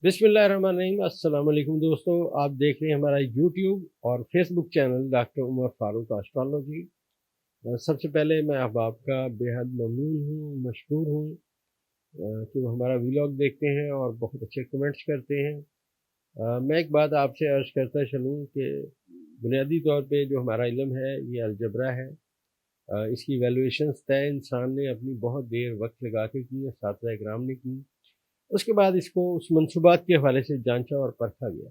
बिस्मिल्लाहिर्रहमानिर्रहीम। अस्सलाम वालेकुम दोस्तों, आप देख रहे हैं हमारा यूट्यूब और Facebook channel doctor Umar Farooq astrology. सबसे पहले मैं अहबाब का बेहद ममनून हूँ, मशकूर हूँ कि वो हमारा व्लॉग देखते हैं और बहुत अच्छे कमेंट्स करते हैं। मैं एक बात आपसे अर्ज़ करता चलूँ कि बुनियादी तौर पे जो हमारा इल्म है ये अलजबरा है। इसकी वैल्यूएशंस तय इंसान ने अपनी बहुत देर वक्त लगा के की है, साथीज़ा इकराम ने की। उसके बाद इसको उस मंसूबात के हवाले से जांचा और परखा गया।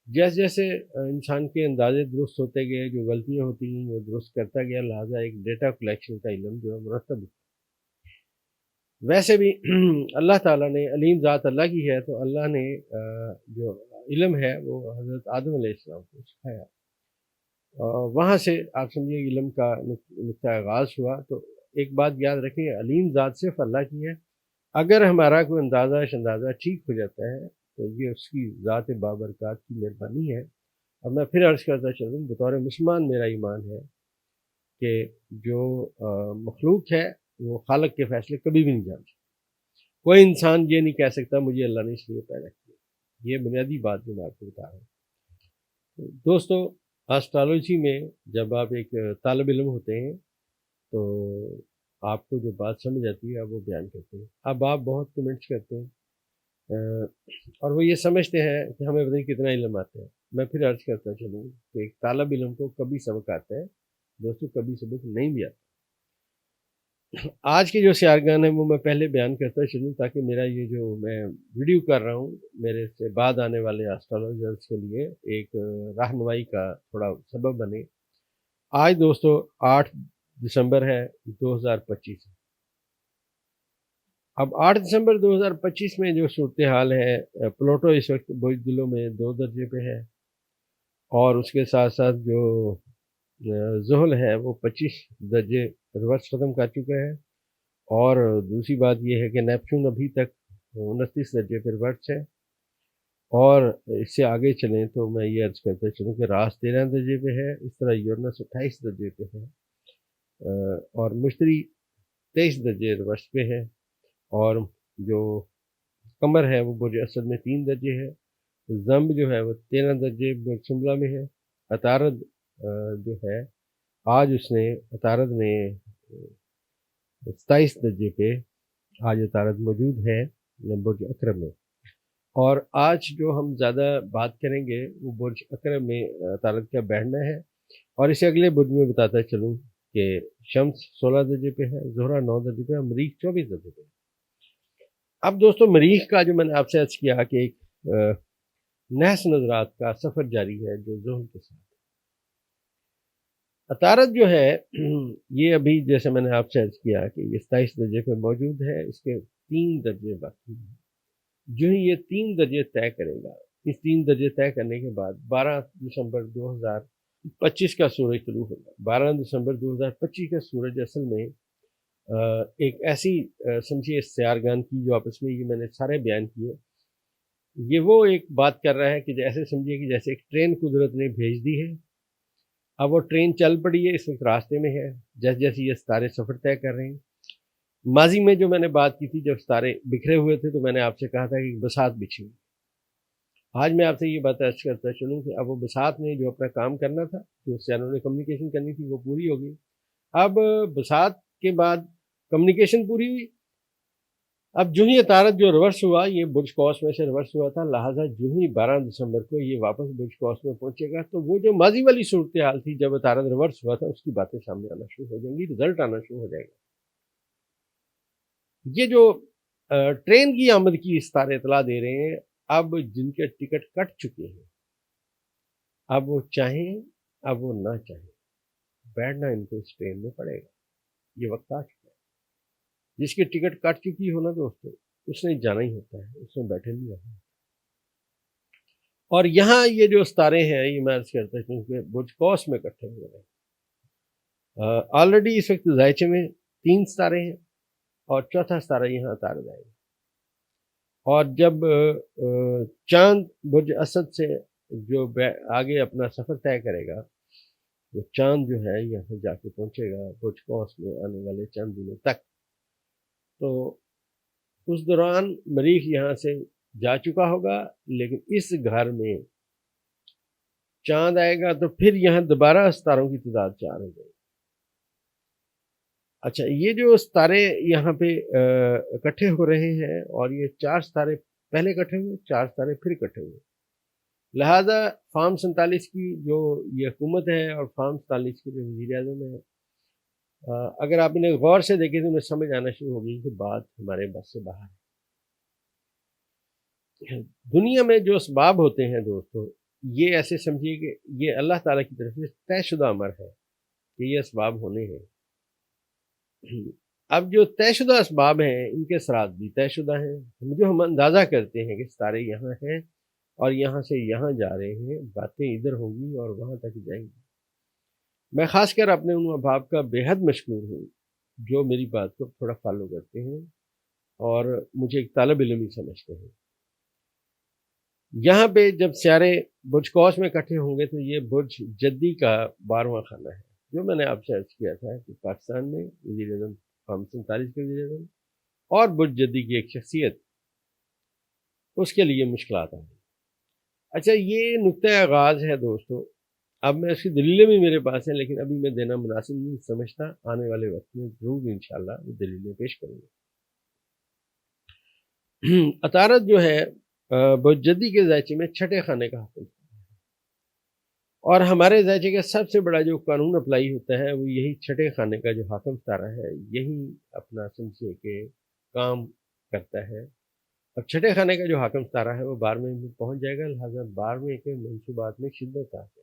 जैसे जैसे इंसान के अंदाजे दुरुस्त होते गए, जो गलतियां होती गई वो दुरुस्त करता गया, लिहाजा एक डेटा कलेक्शन का इल्म जो है मुरतब हुआ। वैसे भी अल्लाह ताला ने, अलीम ज़ात अल्लाह की है, तो अल्लाह ने जो इल्म है वो हज़रत आदम अलैहिस्सलाम को सिखाया। वहाँ से आप समझिए इल्म का नुक्ता आगाज़ हुआ। तो एक बात याद रखें, अलीम ज़ात सिर्फ अल्लाह की है। अगर हमारा कोई अंदाज़ा शंदाज़ा ठीक हो जाता है तो ये उसकी ज़ात बाबरकत की मेहरबानी है। और मैं फिर अर्ज़ करता चलूँ, बतौर मुसलमान मेरा ईमान है कि जो मखलूक है वो खालिक के फ़ैसले कभी भी नहीं जानता। कोई इंसान ये नहीं कह सकता मुझे अल्लाह ने इसलिए पैदा किया। ये बुनियादी बात जो मैं आपको बता रहा हूँ। तो दोस्तों, एस्ट्रोलॉजी में जब आप एक तालिब इल्म होते हैं तो आपको जो बात समझ आती है आप वो बयान करते हैं। अब आप बहुत कमेंट्स करते हैं और वो ये समझते हैं कि हमें पता नहीं कितना इल्म आता है। मैं फिर अर्ज़ करता चलूँ कि एक तालिब इल्म को कभी सबक आता है दोस्तों, कभी सबक नहीं भी आता। आज के जो सियारगान है वो मैं पहले बयान करता चलूँ ताकि मेरा ये जो मैं वीडियो कर रहा हूँ मेरे से बाद आने वाले एस्ट्रोलॉजर्स के लिए एक रहनुमाई का थोड़ा सबब बने। आज दोस्तों 8 दिसंबर है 2025। अब 8 दिसंबर 2025 में जो सूरत हाल है, प्लूटो इस वक्त बुर्ज में 2 दर्जे पे है और उसके साथ साथ जो ज़ुहल है वो 25 दर्जे रिवर्स ख़त्म कर चुका है। और दूसरी बात ये है कि नेपच्यून अभी तक 29 दर्जे पे रिवर्स है। और इससे आगे चलें तो मैं ये अर्ज़ करता चलूँ कि रास 13 दर्जे पे है, इस तरह यूरेनस 28 दर्जे पे है और मुश्तरी 23 दर्जे रिवर्स पे है। और जो कमर है वो बुर्ज असद में 3 दर्जे है। ज़म्ब जो है वो 13 दर्जे बुर्ज सुम्बला में है। अतारद जो है आज उसने अतारद ने 27 दर्जे पे आज अतारद मौजूद है बुर्ज अकरम में। और आज जो हम ज़्यादा बात करेंगे वो बुर्ज अकरम में अतारद का बैठना है। और इसे अगले बुर्ज में बताता चलूँ कि शम्स 16 दर्जे पे है, ज़ोहरा 9 दर्जे पे है, मरीख 24 दर्जे पे है। अब दोस्तों, मरीख का जो मैंने आपसे अर्ज़ किया कि एक नहस नज़रात का सफ़र जारी है जो ज़ुहल के साथ। अतारद जो है ये अभी जैसे मैंने आपसे अर्ज़ किया कि ये 27 दर्जे पे मौजूद है, इसके 3 दर्जे बाकी हैं। जो ही ये 3 दर्जे तय करेगा, इस 3 दर्जे तय करने के बाद 12 दिसंबर 2025 का सूरज तुलू होगा। 12 दिसंबर 2025 का सूरज असल में एक ऐसी समझिए सयारगान की जो आपस में ये मैंने सारे बयान किए, ये वो एक बात कर रहा है कि जैसे समझिए कि जैसे एक ट्रेन कुदरत ने भेज दी है। अब वो ट्रेन चल पड़ी है, इस वक्त रास्ते में है, जैसे जैसे ये सितारे सफ़र तय कर रहे हैं। माजी में जो मैंने बात की थी जब सितारे बिखरे हुए थे तो मैंने आपसे कहा था कि बसात बिछी हुई। आज मैं आपसे ये बात अर्ज़ करता चलूँ कि अब वो बसात ने जो अपना काम करना था, जो सैनों ने कम्युनिकेशन करनी थी वो पूरी हो गई। अब बसात के बाद कम्युनिकेशन पूरी हुई। अब जो ही अतारद जो रिवर्स हुआ, ये बुर्ज कौस में से रिवर्स हुआ था, लिहाजा जो ही 12 दिसंबर को ये वापस बुर्ज कौस में पहुंचेगा तो वो जो माजी वाली सूरत हाल थी जब अतारद रिवर्स हुआ था उसकी बातें सामने आना शुरू हो जाएंगी, रिजल्ट आना शुरू हो जाएगा। ये जो ट्रेन की आमद की सितारे इतला दे रहे हैं, अब जिनके टिकट कट चुके हैं, अब वो चाहें अब वो ना चाहें, बैठना इनको इस ट्रेन में पड़ेगा। ये वक्त आ चुका है। जिसकी टिकट कट चुकी हो ना दोस्तों, उसने जाना ही होता है, उसने बैठे नहीं रहना। और यहाँ ये जो सितारे हैं ये मैं अर्ज़ करता हूँ क्योंकि बुर्ज कौस में इकट्ठे हो रहे हैं। ऑलरेडी इस वक्त ज़ायचे में 3 सितारे हैं और चौथा सितारा यहाँ उतार जाएगा। और जब चाँद बुर्ज असद से जो आगे अपना सफ़र तय करेगा, तो चाँद जो है यहाँ जाके पहुँचेगा बुर्ज कौस में आने वाले चंद दिनों तक। तो उस दौरान मरीख यहाँ से جا چکا ہوگا، لیکن اس گھر میں چاند آئے گا تو پھر یہاں دوبارہ ستاروں کی تعداد 4 ہو جائے گی۔ اچھا، یہ جو ستارے یہاں پہ اکٹھے ہو رہے ہیں، اور یہ 4 ستارے پہلے اکٹھے ہوئے، 4 ستارے پھر اکٹھے ہوئے، لہذا فارم 47 کی جو یہ حکومت ہے اور فارم 47 کے جو وزیر اعظم ہے، اگر آپ انہیں غور سے دیکھیں تو انہیں سمجھ آنا شروع ہوگی کہ بات ہمارے بس سے باہر ہے۔ دنیا میں جو اسباب ہوتے ہیں دوستو، یہ ایسے سمجھیے کہ یہ اللہ تعالیٰ کی طرف سے طے شدہ امر ہے کہ یہ اسباب ہونے ہیں۔ اب جو طے شدہ اسباب ہیں، ان کے اثرات بھی طے شدہ ہیں۔ جو ہم اندازہ کرتے ہیں کہ ستارے یہاں ہیں اور یہاں سے یہاں جا رہے ہیں، باتیں ادھر ہوں گی اور وہاں تک جائیں گی۔ میں خاص کر اپنے ان احباب کا بے حد مشکور ہوں جو میری بات کو تھوڑا فالو کرتے ہیں اور مجھے ایک طالب علم ہی سمجھتے ہیں۔ یہاں پہ جب سیارے برج قوس میں اکٹھے ہوں گے تو یہ برج جدی کا 12واں خانہ ہے، جو میں نے آپ سے عرض کیا تھا کہ پاکستان میں وزیر اعظم فارم 47 کے وزیر اعظم اور برج جدی کی ایک شخصیت، اس کے لیے مشکلات آئیں۔ اچھا، یہ نقطۂ آغاز ہے دوستو۔ اب میں اس کی دلیلیں بھی میرے پاس ہیں، لیکن ابھی میں دینا مناسب نہیں سمجھتا، آنے والے وقت میں ضرور انشاءاللہ وہ دلیلیں پیش کروں گا۔ عطارد جو ہے برج جدی کے ذائچے میں 6 خانے کا حاکم ہے، اور ہمارے ذائچے کا سب سے بڑا جو قانون اپلائی ہوتا ہے وہ یہی 6 خانے کا جو حاکم ستارہ ہے، یہی اپنا سمجھے کہ کام کرتا ہے۔ اور 6 خانے کا جو حاکم ستارہ ہے وہ 12ویں میں پہنچ جائے گا، لہٰذا 12ویں کے منصوبات میں شدت آ جائے۔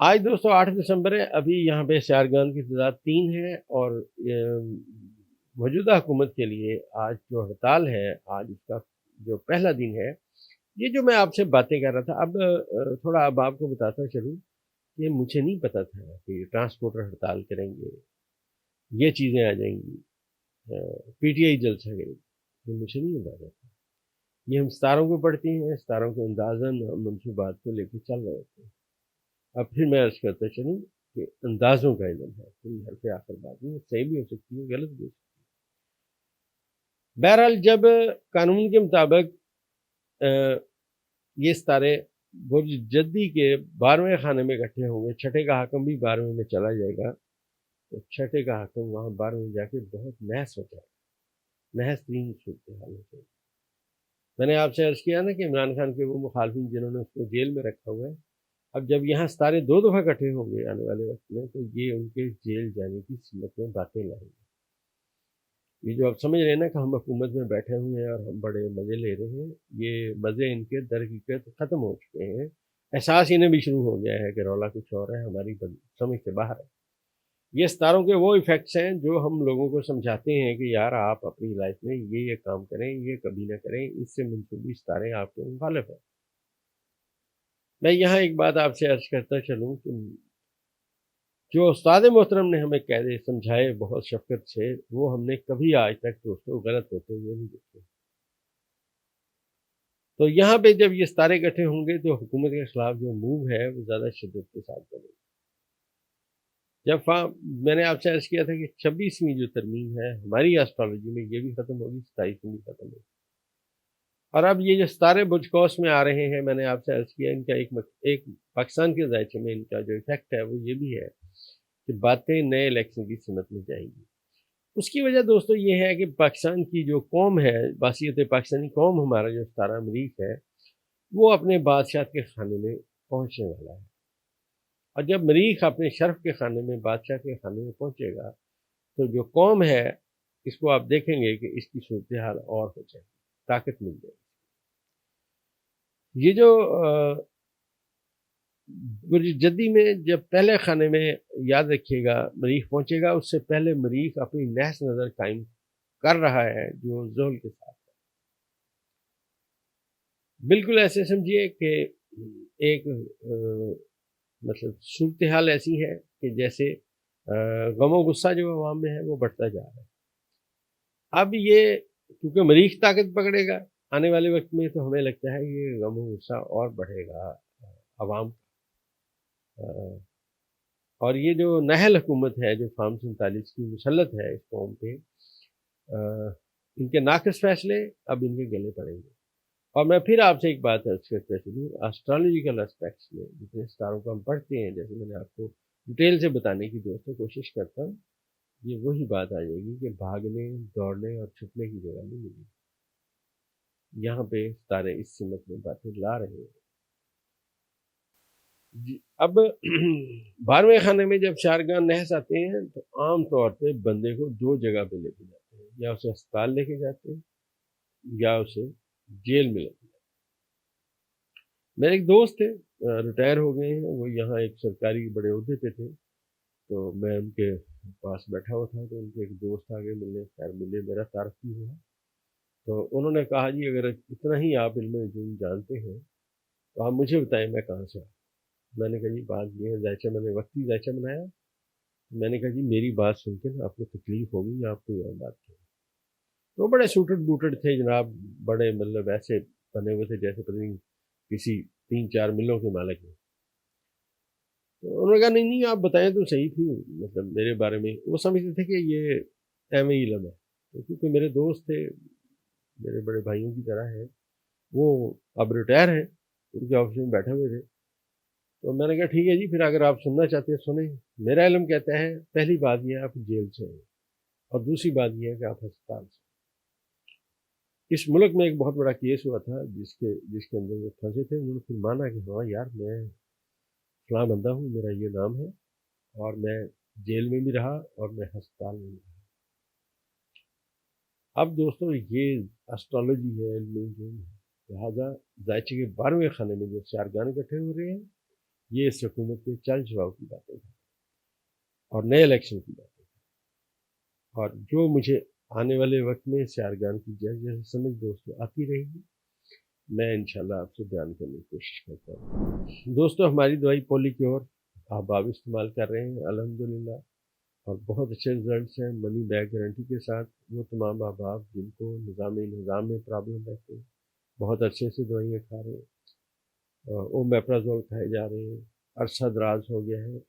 آج دوستو 8 دسمبر ہے، ابھی یہاں پہ سیارگان کی تعداد 3 ہے، اور موجودہ حکومت کے لیے آج جو ہڑتال ہے، آج اس کا جو پہلا دن ہے، یہ جو میں آپ سے باتیں کر رہا تھا، اب تھوڑا اب آپ کو بتاتا چلوں کہ مجھے نہیں پتا تھا کہ ٹرانسپورٹر ہڑتال کریں گے، یہ چیزیں آ جائیں گی، پی ٹی آئی جلسہ کرے گی، یہ مجھے نہیں اندازہ تھا۔ یہ ہم ستاروں کو پڑھتے ہیں، ستاروں کے اندازاً ہم منصوبات کو لے کے چل رہے ہوتے ہیں۔ اب پھر میں عرض کرتا چلوں کہ اندازوں کا علم ہے، کوئی حرف آخر بات نہیں، صحیح بھی ہو سکتی ہے، غلط بھی ہو سکتی ہے۔ بہرحال جب قانون کے مطابق یہ ستارے برج جدی کے 12ویں خانے میں اکٹھے ہوں گے، 6 کا حاکم بھی 12ویں میں چلا جائے گا، تو 6 کا حاکم وہاں 12ویں جا کے بہت نحس ہو جائے گا، نحس ترین صورتحال ہو جائے گی۔ میں نے آپ سے عرض کیا نا کہ عمران خان کے وہ مخالفین جنہوں نے اس کو جیل میں رکھا ہوا ہے، اب جب یہاں ستارے 2 دفعہ اکٹھے ہوں گے آنے والے وقت میں، تو یہ ان کے جیل جانے کی سمت میں باتیں لائیں گے۔ یہ جو آپ سمجھ رہے ہیں نا کہ ہم حکومت میں بیٹھے ہوئے ہیں اور ہم بڑے مزے لے رہے ہیں، یہ مزے ان کے در حقیقت ختم ہو چکے ہیں۔ احساس انہیں بھی شروع ہو گیا ہے کہ رولا کچھ اور ہے، ہماری سمجھ سے باہر ہے۔ یہ ستاروں کے وہ ایفیکٹس ہیں جو ہم لوگوں کو سمجھاتے ہیں کہ یار آپ اپنی لائف میں یہ کام کریں، یہ کبھی نہ کریں، اس سے منسوبی ستارے آپ کے مخالف ہیں۔ میں یہاں ایک بات آپ سے عرض کرتا چلوں کہ جو استاد محترم نے ہمیں قاعدے سمجھائے بہت شفقت سے، وہ ہم نے کبھی آج تک دوستوں غلط ہوتے ہوئے نہیں دیکھے۔ تو یہاں پہ جب یہ ستارے اکٹھے ہوں گے تو حکومت کے خلاف جو موو ہے وہ زیادہ شدت کے ساتھ کرے گا۔ جب میں نے آپ سے عرض کیا تھا کہ 26ویں جو ترمیم ہے ہماری ایسٹرالوجی میں، یہ بھی ختم ہوگی، 27ویں بھی ختم ہوگی۔ اور اب یہ جو ستارے برج قوس میں آ رہے ہیں، میں نے آپ سے عرض کیا ان کا ایک پاکستان کے ذائچے میں ان کا جو ایفیکٹ ہے وہ یہ بھی ہے کہ باتیں نئے الیکشن کی سمت میں جائیں گی۔ اس کی وجہ دوستو یہ ہے کہ پاکستان کی جو قوم ہے، باسیت پاکستانی قوم، ہمارا جو ستارہ مریخ ہے، وہ اپنے بادشاہت کے خانے میں پہنچنے والا ہے۔ اور جب مریخ اپنے شرف کے خانے میں، بادشاہ کے خانے میں پہنچے گا تو جو قوم ہے اس کو آپ دیکھیں گے کہ اس کی صورتحال اور ہو جائے گی، طاقت مل جائے گی۔ یہ جو برج جدی میں جب پہلے خانے میں، یاد رکھیے گا، مریخ پہنچے گا، اس سے پہلے مریخ اپنی نحس نظر قائم کر رہا ہے جو زحل کے ساتھ ہے۔ بالکل ایسے سمجھیے کہ ایک مطلب صورتحال ایسی ہے کہ جیسے غم و غصہ جو عوام میں ہے وہ بڑھتا جا رہا ہے۔ اب یہ کیونکہ مریخ طاقت پکڑے گا آنے والے وقت میں، تو ہمیں لگتا ہے یہ غم و غصہ اور بڑھے گا عوام۔ اور یہ جو نحل حکومت ہے جو فارم 47 کی مسلط ہے اس قوم پہ، इनके नाक़िस फैसले अब इनके गले पड़ेंगे। और मैं फिर आपसे एक बात अर्ज़ करता चलूँ, एस्ट्रोलॉजिकल एस्पेक्ट्स में जितने सितारों को हम पढ़ते हैं, जैसे मैंने आपको डिटेल से बताने की दोस्तों कोशिश करता हूँ, ये वही बात आ जाएगी कि भागने, दौड़ने और छुपने की जगह नहीं मिली। यहाँ पे सितारे इस सिमत में बातें ला रहे हैं। जी, अब 12वें खाने में जब शारगान नहस आते हैं तो आम तौर पे बंदे को 2 जगह पे लेके जाते हैं, या उसे अस्पताल लेके जाते हैं या उसे जेल में लेके जाते हैं। मेरे एक दोस्त थे, रिटायर हो गए हैं, वो यहाँ एक सरकारी बड़े ओहदे पे थे, तो मैं उनके पास बैठा हुआ था तो उनके एक दोस्त आ गए मिलने, खैर मिले, मेरा तारुफ भी हुआ। तो उन्होंने कहा, जी अगर इतना ही आप इल्म नजूम जानते हैं तो आप मुझे बताएं मैं कहाँ से आऊँ। मैंने कहा, जी बात ये है, ज़ायचा मैंने वक्ती ज़ायचा बनाया। मैंने कहा, जी मेरी बात सुन के ना आपको तकलीफ होगी या आप कोई और बात करें। तो बड़े सूटेड बूटेड थे जनाब, बड़े मतलब ऐसे बने हुए थे जैसे पता नहीं किसी 3-4 मिलों के मालिक हैं। तो उन्होंने कहा, नहीं नहीं आप बताएं तो सही थी, मतलब मेरे बारे में। वो समझते थे कि ये एवं ही इलम है, तो क्योंकि मेरे दोस्त थे, मेरे बड़े भाइयों की तरह है, वो अब रिटायर हैं, उनके ऑफिस में बैठे हुए थे। तो मैंने कहा, ठीक है जी, फिर अगर आप सुनना चाहते हैं सुने। मेरा इल्म कहता है, पहली बात यह है आप जेल से हैं, और दूसरी बात यह है कि आप अस्पताल से। इस मुल्क में एक बहुत बड़ा केस हुआ था जिसके जिसके अंदर वो फंसे थे। उन्होंने फिर माना कि हाँ यार, मैं फलां बंदा हूँ, मेरा ये नाम है, और मैं जेल में भी रहा और मैं अस्पताल में भी रहा। अब दोस्तों ये एस्ट्रोलॉजी है, इल्म नजूम है, लिहाजा जायचे के 12वें खाने में जो चारगान इकट्ठे हो रहे हैं, ये इस हुकूमत के चल चलाव की बातें हैं और नए इलेक्शन की बातें हैं। और जो मुझे आने वाले वक्त में चारगान की जैसे जैसे समझ दोस्तों आती रहेगी, मैं इंशाल्लाह आपसे बयान करने की कोशिश करता हूँ। दोस्तों हमारी दवाई पोली क्योर आप इस्तेमाल कर रहे हैं अल्हम्दुलिल्लाह, और बहुत अच्छे रिजल्ट्स हैं मनी बैक गारंटी के साथ। वो तमाम अहबाब जिनको निज़ाम में प्रॉब्लम रहते हैं, बहुत अच्छे से दवाइयाँ खा रहे हैं, ओमेप्राजोल खाए जा रहे हैं, अरसा दराज हो गया है,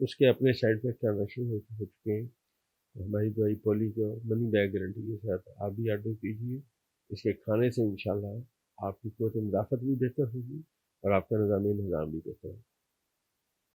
उसके अपने साइड इफेक्ट आना शुरू हो चुके हैं। तो हमारी दवाई पोली क्योर मनी बैक गारंटी के साथ आप भी ऑर्डर कीजिए। इसके खाने से इंशाल्लाह आपकी क़ुव्वत मुदाफ़त भी बेहतर होगी और आपका निज़ाम भी बेहतर होगा।